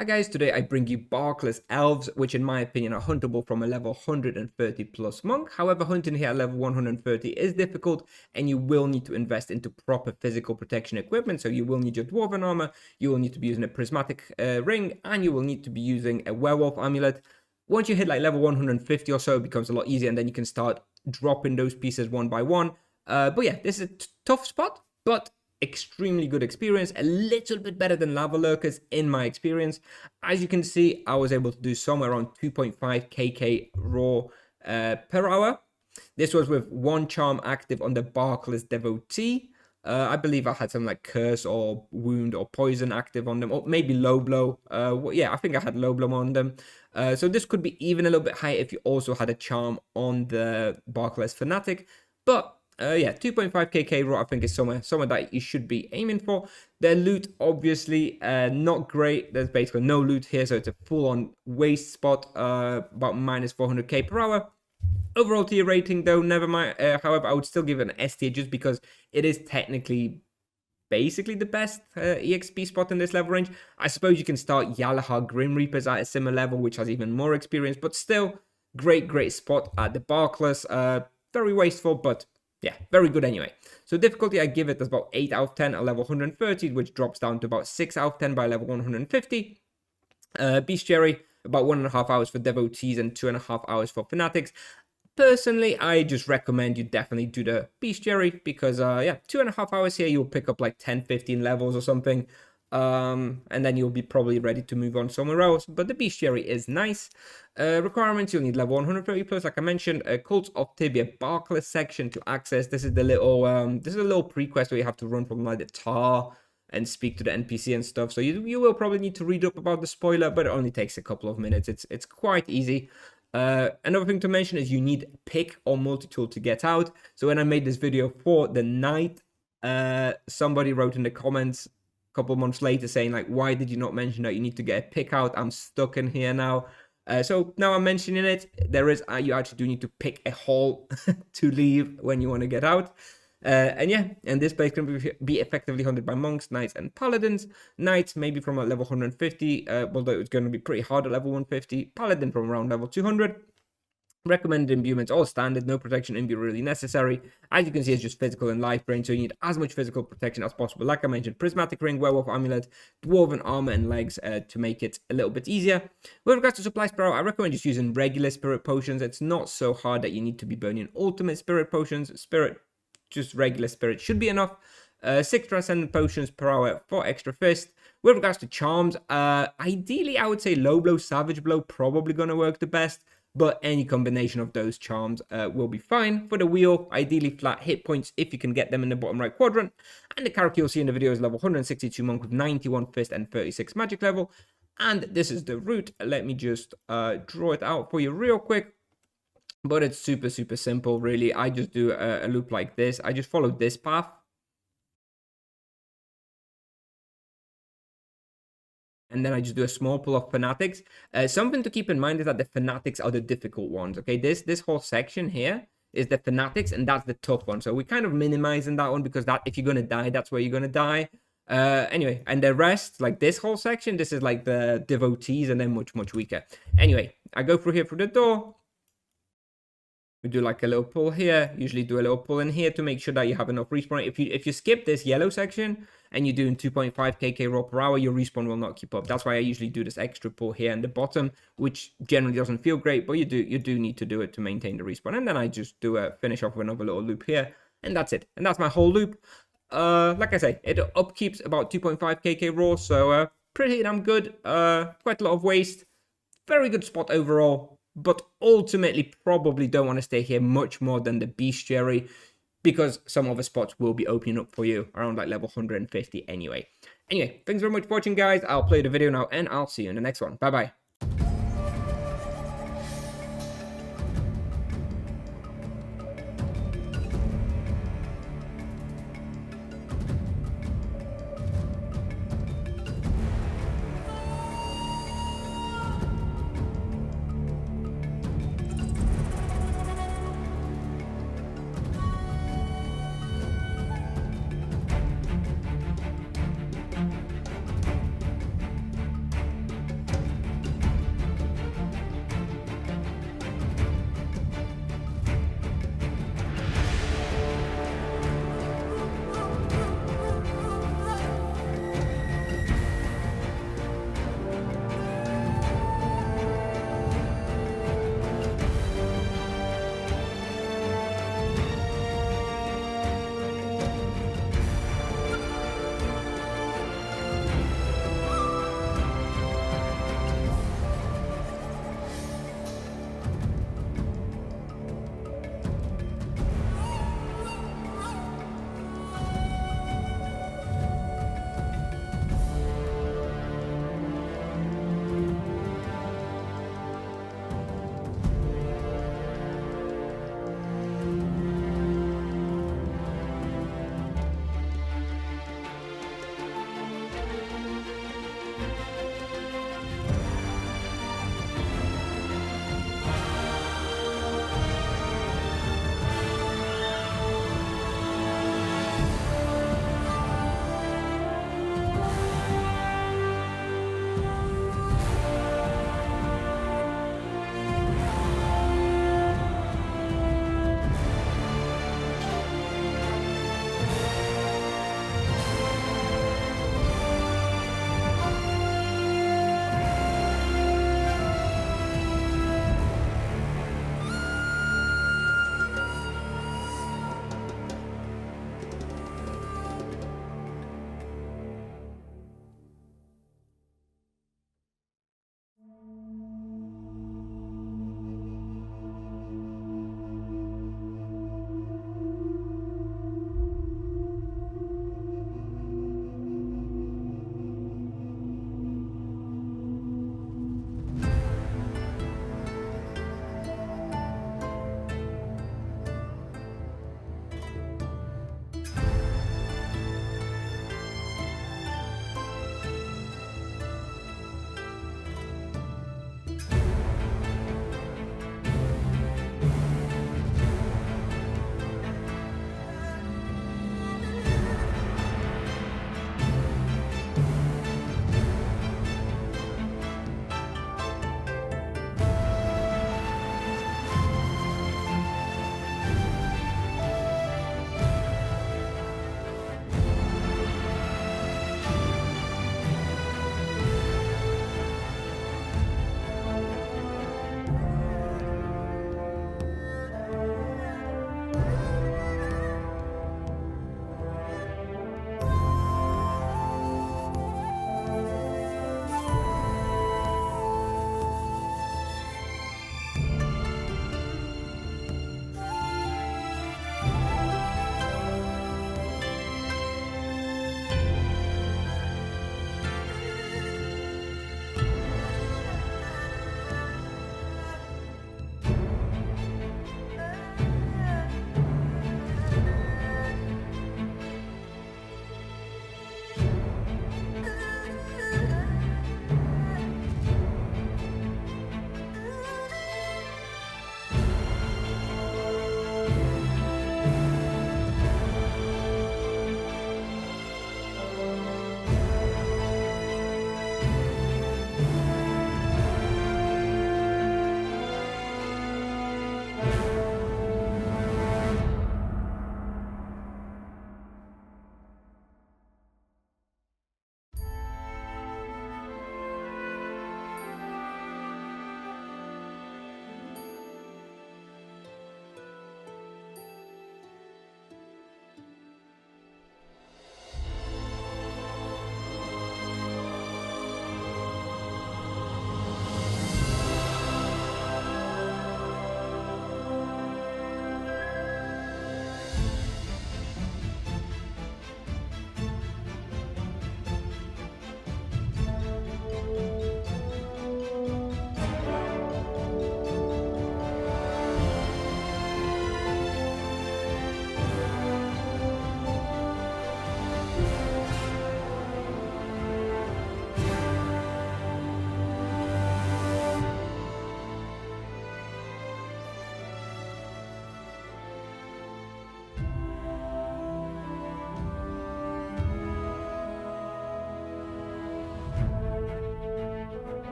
Hi guys, today I bring you Barkless Elves, which in my opinion are huntable from a level 130 plus monk. However, hunting here at level 130 is difficult and you will need to invest into proper physical protection equipment. So you will need your dwarven armor, you will need to be using a prismatic ring, and you will need to be using a werewolf amulet. Once you hit like level 150 or so, it becomes a lot easier and then you can start dropping those pieces one by one. But yeah, this is a tough spot, but extremely good experience, a little bit better than lava lurkers in my experience. As you can see, I was able to do somewhere around 2.5 kk raw per hour. This was with one charm active on the Barkless devotee. I believe I had some like curse or wound or poison active on them, or maybe low blow. Yeah, I think I had low blow on them. So this could be even a little bit higher if you also had a charm on the Barkless fanatic. But yeah, 2.5 kk raw I think is somewhere that you should be aiming for. Their loot obviously not great. There's basically no loot here, so it's a full-on waste spot. About minus 400k per hour. Overall tier rating though, never mind. However, I would still give it an S tier just because it is technically basically the best EXP spot in this level range. I suppose you can start Yalahar Grim Reapers at a similar level, which has even more experience, but still great spot at the Barkless. Very wasteful, but yeah, very good anyway. So difficulty, I give it as about 8 out of 10 at level 130, which drops down to about 6 out of 10 by level 150. Bestiary, about 1.5 hours for devotees and 2.5 hours for fanatics. Personally, I just recommend you definitely do the bestiary because, yeah, 2.5 hours here, you'll pick up like 10-15 levels or something. And then you'll be probably ready to move on somewhere else. But the bestiary is nice. Requirements, you'll need level 130 plus, like I mentioned, a Cult of Tibia Barkless section to access. This is the little pre-quest where you have to run from like the tar and speak to the NPC and stuff. So you will probably need to read up about the spoiler, but it only takes a couple of minutes. It's quite easy. Another thing to mention is you need pick or multi-tool to get out. So when I made this video for the night, somebody wrote in the comments a couple of months later saying like, why did you not mention that you need to get a pick out? I'm stuck in here now. So now I'm mentioning it. There is you actually do need to pick a hole to leave when you want to get out. And yeah, and this place can be effectively hunted by monks, knights, and paladins. Knights maybe from a level 150, although it's going to be pretty hard at level 150. Paladin from around level 200. Recommended imbuements, all standard, no protection imbue really necessary. As you can see, it's just physical and life drain, so you need as much physical protection as possible. Like I mentioned, prismatic ring, werewolf amulet, dwarven armor, and legs to make it a little bit easier. With regards to supplies per hour, I recommend just using regular spirit potions. It's not so hard that you need to be burning ultimate spirit potions. Just regular spirit should be enough. 6 transcendent potions per hour for extra fist. With regards to charms, ideally I would say low blow, savage blow probably gonna work the best, but any combination of those charms will be fine. For the wheel, ideally flat hit points if you can get them in the bottom right quadrant. And the character you'll see in the video is level 162 monk with 91 fist and 36 magic level. And this is the route. Let me just draw it out for you real quick. But it's super simple, really. I just do a loop like this. I just follow this path. And then I just do a small pull of fanatics. Something to keep in mind is that the fanatics are the difficult ones, okay? This whole section here is the fanatics, and that's the tough one. So we're kind of minimizing that one because that if you're going to die, that's where you're going to die. Anyway, and the rest, like this whole section, this is like the devotees and then much weaker. Anyway, I go through here through the door. We do like a little pull here, usually do a little pull in here to make sure that you have enough respawn. If you skip this yellow section and you're doing 2.5 kk raw per hour, your respawn will not keep up. That's why I usually do this extra pull here in the bottom, which generally doesn't feel great, but you do need to do it to maintain the respawn. And then I just do a finish off with another little loop here, and that's it. And that's my whole loop. Like I say, it upkeeps about 2.5 kk raw, so pretty damn good. Quite a lot of waste. Very good spot overall. But ultimately probably don't want to stay here much more than the bestiary because some other spots will be opening up for you around like level 150 anyway. Anyway, thanks very much for watching, guys. I'll play the video now and I'll see you in the next one. Bye bye.